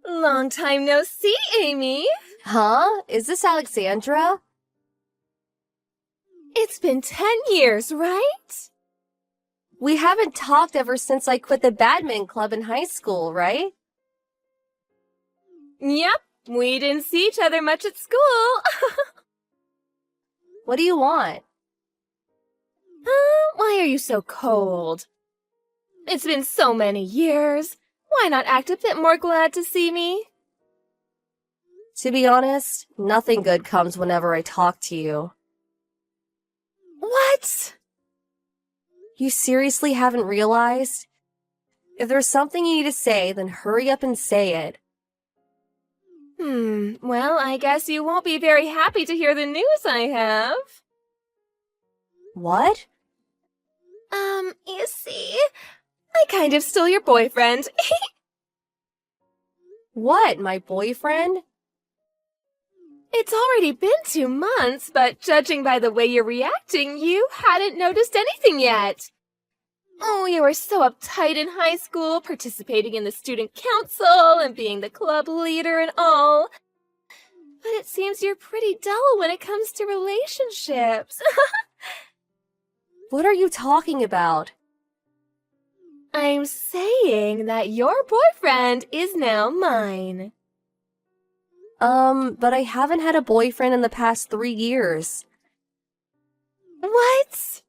Long time no see, Amy. Huh? Is this Alexandra? It's been 10 years, right? We haven't talked ever since I quit the badminton club in high school, right? Yep, we didn't see each other much at school. What do you want? Why are you so cold? It's been so many years. Why not act a bit more glad to see me? To be honest, nothing good comes whenever I talk to you. What? You seriously haven't realized? If there's something you need to say, then hurry up and say it. Well, I guess you won't be very happy to hear the news I have. What? You see, I kind of stole your boyfriend. What, my boyfriend? It's already been 2 months, but judging by the way you're reacting, you hadn't noticed anything yet. Oh, you were so uptight in high school, participating in the student council and being the club leader and all. But it seems you're pretty dull when it comes to relationships. What are you talking about? I'm saying that your boyfriend is now mine. But I haven't had a boyfriend in the past 3 years. What?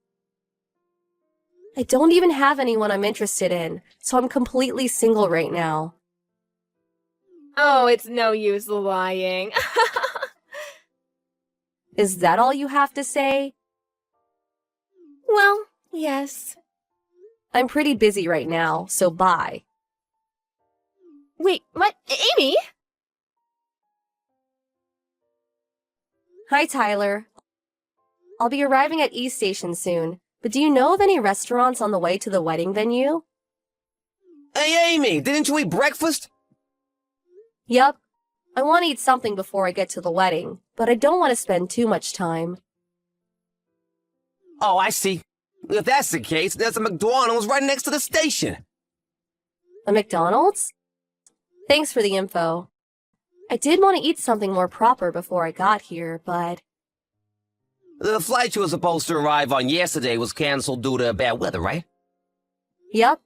I don't even have anyone I'm interested in, so I'm completely single right now. Oh, it's no use lying. Is that all you have to say? Well, yes. I'm pretty busy right now, so bye. Wait, what? Amy? Hi, Tyler. I'll be arriving at East Station soon, but do you know of any restaurants on the way to the wedding venue? Hey, Amy, didn't you eat breakfast? Yup. I want to eat something before I get to the wedding, but I don't want to spend too much time. Oh, I see. If that's the case, there's a McDonald's right next to the station. A McDonald's? Thanks for the info. I did want to eat something more proper before I got here, but... The flight you were supposed to arrive on yesterday was canceled due to bad weather, right? Yup.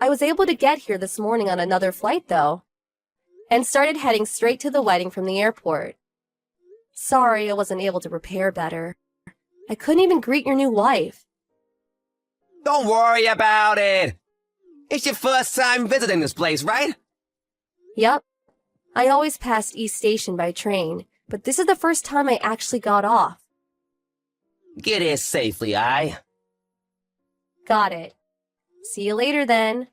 I was able to get here this morning on another flight, though, and started heading straight to the wedding from the airport. Sorry I wasn't able to prepare better. I couldn't even greet your new wife. Don't worry about it. It's your first time visiting this place, right? Yup. I always passed East Station by train, but this is the first time I actually got off. Get here safely, aye? Got it. See you later, then.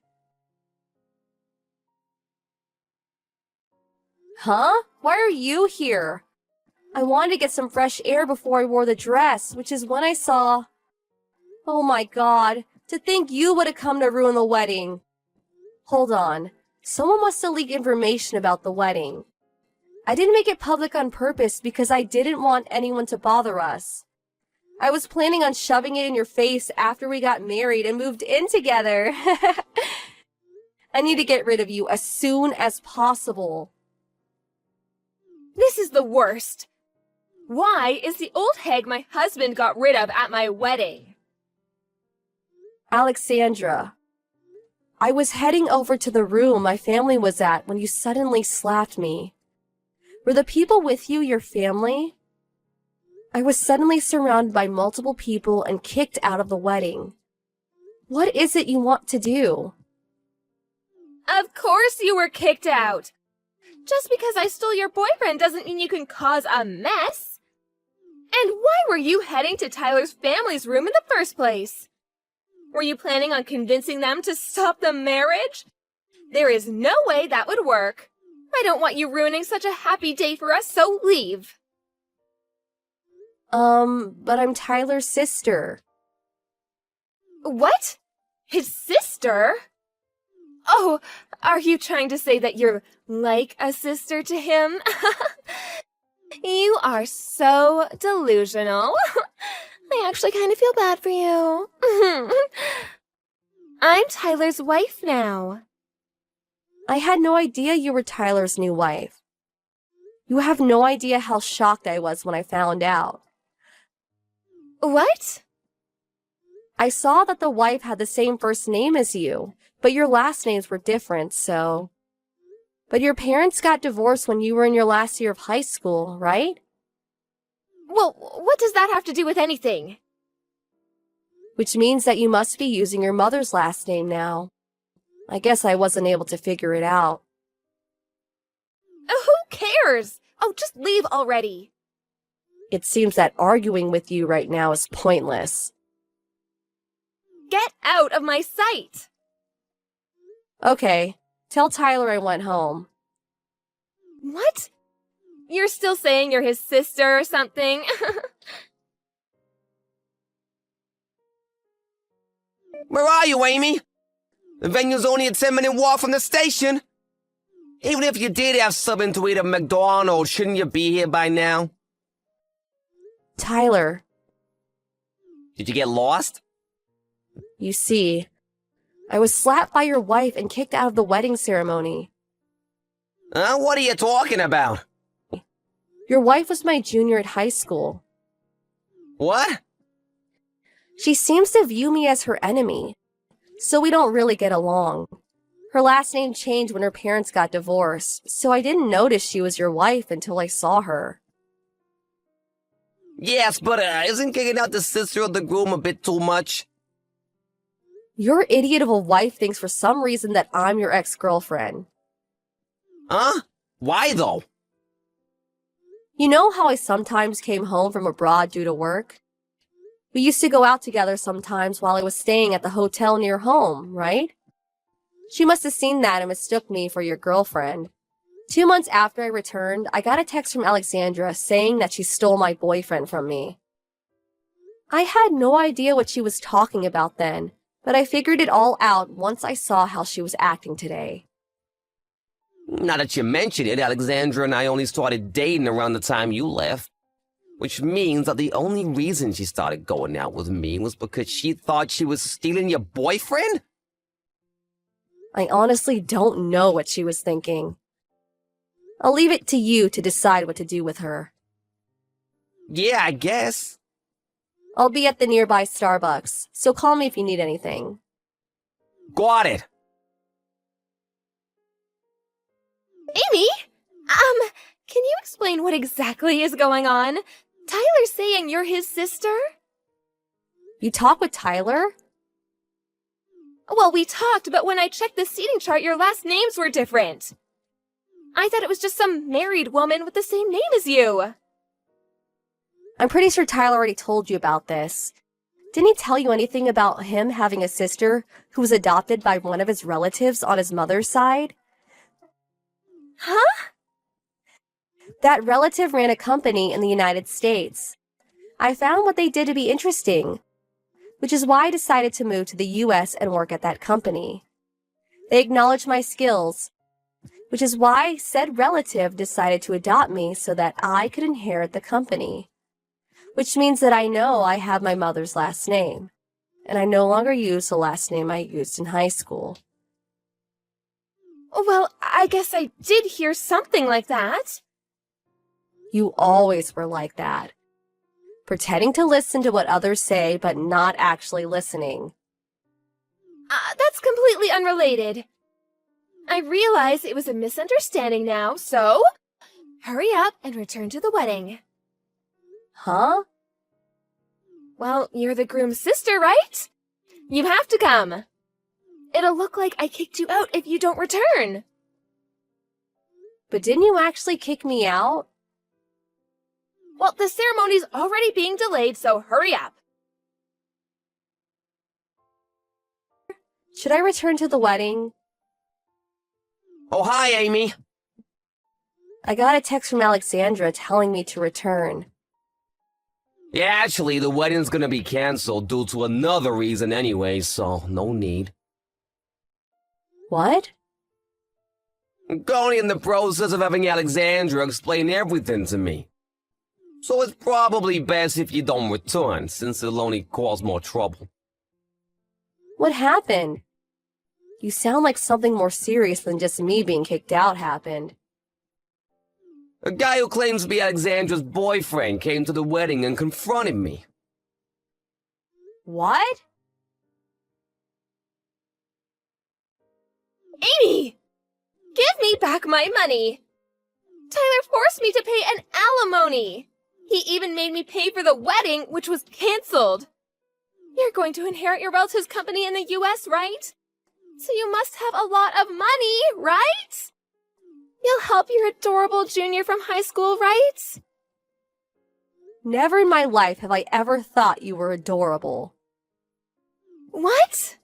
Huh? Why are you here? I wanted to get some fresh air before I wore the dress, which is when I saw... Oh my god, to think you would have come to ruin the wedding. Hold on. Someone must have leaked information about the wedding. I didn't make it public on purpose because I didn't want anyone to bother us. I was planning on shoving it in your face after we got married and moved in together. I need to get rid of you as soon as possible. This is the worst. Why is the old hag my husband got rid of at my wedding? Alexandra, I was heading over to the room my family was at when you suddenly slapped me. Were the people with you your family? I was suddenly surrounded by multiple people and kicked out of the wedding. What is it you want to do? Of course you were kicked out. Just because I stole your boyfriend doesn't mean you can cause a mess. And why were you heading to Tyler's family's room in the first place? Were you planning on convincing them to stop the marriage? There is no way that would work. I don't want you ruining such a happy day for us, so leave. But I'm Tyler's sister. What? His sister? Oh, are you trying to say that you're like a sister to him? You are so delusional. I actually kind of feel bad for you. I'm Tyler's wife now. I had no idea you were Tyler's new wife. You have no idea how shocked I was when I found out. What? I saw that the wife had the same first name as you, but your last names were different, so... But your parents got divorced when you were in your last year of high school, right? Well, what does that have to do with anything? Which means that you must be using your mother's last name now. I guess I wasn't able to figure it out. Who cares? Oh, just leave already. It seems that arguing with you right now is pointless. Get out of my sight! Okay, tell Tyler I went home. What? You're still saying you're his sister or something? Where are you, Amy? The venue's only a 10-minute walk from the station. Even if you did have something to eat at McDonald's, shouldn't you be here by now? Tyler, Did you get lost? you see, I was slapped by your wife and kicked out of the wedding ceremony. What are you talking about? Your wife was my junior at high school. What? She seems to view me as her enemy, so we don't really get along. Her last name changed when her parents got divorced, so I didn't notice she was your wife until I saw her. Yes, but isn't kicking out the sister of the groom a bit too much? Your idiot of a wife thinks for some reason that I'm your ex-girlfriend. Huh? Why though? You know how I sometimes came home from abroad due to work? We used to go out together sometimes while I was staying at the hotel near home, right? She must have seen that and mistook me for your girlfriend. 2 months after I returned, I got a text from Alexandra saying that she stole my boyfriend from me. I had no idea what she was talking about then, but I figured it all out once I saw how she was acting today. Now that you mention it, Alexandra and I only started dating around the time you left. Which means that the only reason she started going out with me was because she thought she was stealing your boyfriend? I honestly don't know what she was thinking. I'll leave it to you to decide what to do with her. Yeah, I guess. I'll be at the nearby Starbucks, so call me if you need anything. Got it. Amy? Can you explain what exactly is going on? Tyler's saying you're his sister? You talk with Tyler? Well, we talked, but when I checked the seating chart, your last names were different. I thought it was just some married woman with the same name as you. I'm pretty sure Tyler already told you about this. Didn't he tell you anything about him having a sister who was adopted by one of his relatives on his mother's side? Huh? That relative ran a company in the United States. I found what they did to be interesting, which is why I decided to move to the US and work at that company. They acknowledged my skills, which is why said relative decided to adopt me so that I could inherit the company. Which means that I know I have my mother's last name, and I no longer use the last name I used in high school. Well, I guess I did hear something like that. You always were like that. Pretending to listen to what others say, but not actually listening. That's completely unrelated. I realize it was a misunderstanding now, so hurry up and return to the wedding. Huh? Well, you're the groom's sister, right? You have to come. It'll look like I kicked you out if you don't return. But didn't you actually kick me out? Well, the ceremony's already being delayed, so hurry up. Should I return to the wedding? Oh, hi, Amy. I got a text from Alexandra telling me to return. Yeah, actually, the wedding's gonna be canceled due to another reason anyway, so no need. What? I'm currently in the process of having Alexandra explain everything to me. So it's probably best if you don't return, since it'll only cause more trouble. What happened? You sound like something more serious than just me being kicked out happened. A guy who claims to be Alexandra's boyfriend came to the wedding and confronted me. What? Amy! Give me back my money! Tyler forced me to pay an alimony! He even made me pay for the wedding, which was canceled. You're going to inherit your relative's company in the US, right? So you must have a lot of money, right? You'll help your adorable junior from high school, right? Never in my life have I ever thought you were adorable. What?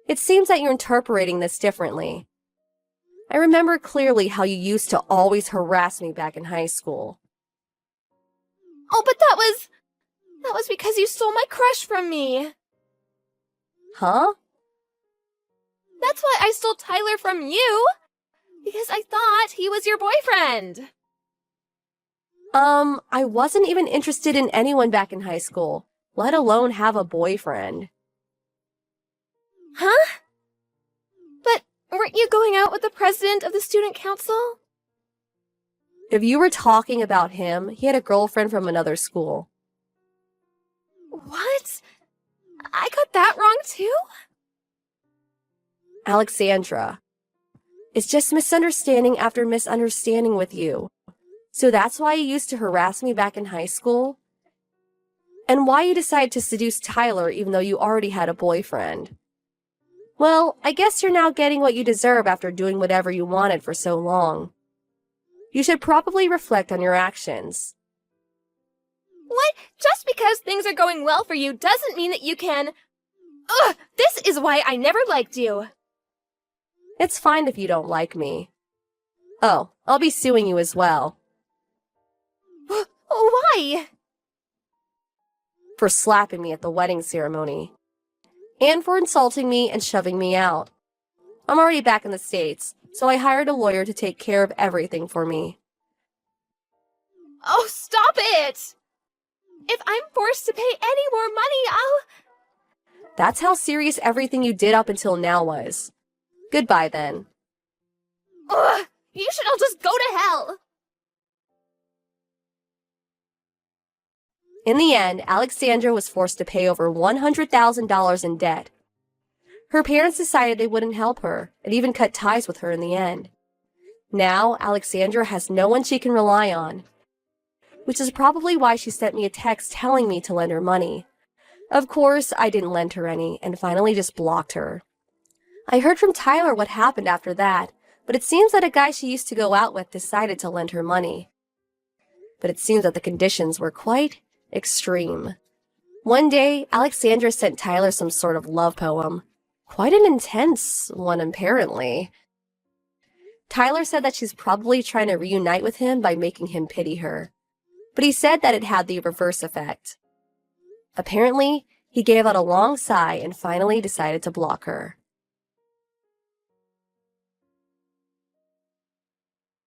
It seems that you're interpreting this differently. I remember clearly how you used to always harass me back in high school. Oh, but that was because you stole my crush from me. Huh? That's why I stole Tyler from you. Because I thought he was your boyfriend. I wasn't even interested in anyone back in high school, let alone have a boyfriend. Huh? But weren't you going out with the president of the student council? If you were talking about him, he had a girlfriend from another school. What? I got that wrong too? Alexandra. It's just misunderstanding after misunderstanding with you. So that's why you used to harass me back in high school? And why you decided to seduce Tyler even though you already had a boyfriend? Well, I guess you're now getting what you deserve after doing whatever you wanted for so long. You should probably reflect on your actions. What? Just because things are going well for you doesn't mean that you can... Ugh! This is why I never liked you. It's fine if you don't like me. Oh, I'll be suing you as well. Why? For slapping me at the wedding ceremony. And for insulting me and shoving me out. I'm already back in the States, so I hired a lawyer to take care of everything for me. Oh, stop it! If I'm forced to pay any more money, I'll... That's how serious everything you did up until now was. Goodbye, then. Ugh! You should all just go to hell! In the end, Alexandra was forced to pay over $100,000 in debt. Her parents decided they wouldn't help her, and even cut ties with her in the end. Now, Alexandra has no one she can rely on, which is probably why she sent me a text telling me to lend her money. Of course, I didn't lend her any, and finally just blocked her. I heard from Tyler what happened after that, but it seems that a guy she used to go out with decided to lend her money. But it seems that the conditions were quite extreme. One day, Alexandra sent Tyler some sort of love poem. Quite an intense one, apparently. Tyler said that she's probably trying to reunite with him by making him pity her. But he said that it had the reverse effect. Apparently, he gave out a long sigh and finally decided to block her.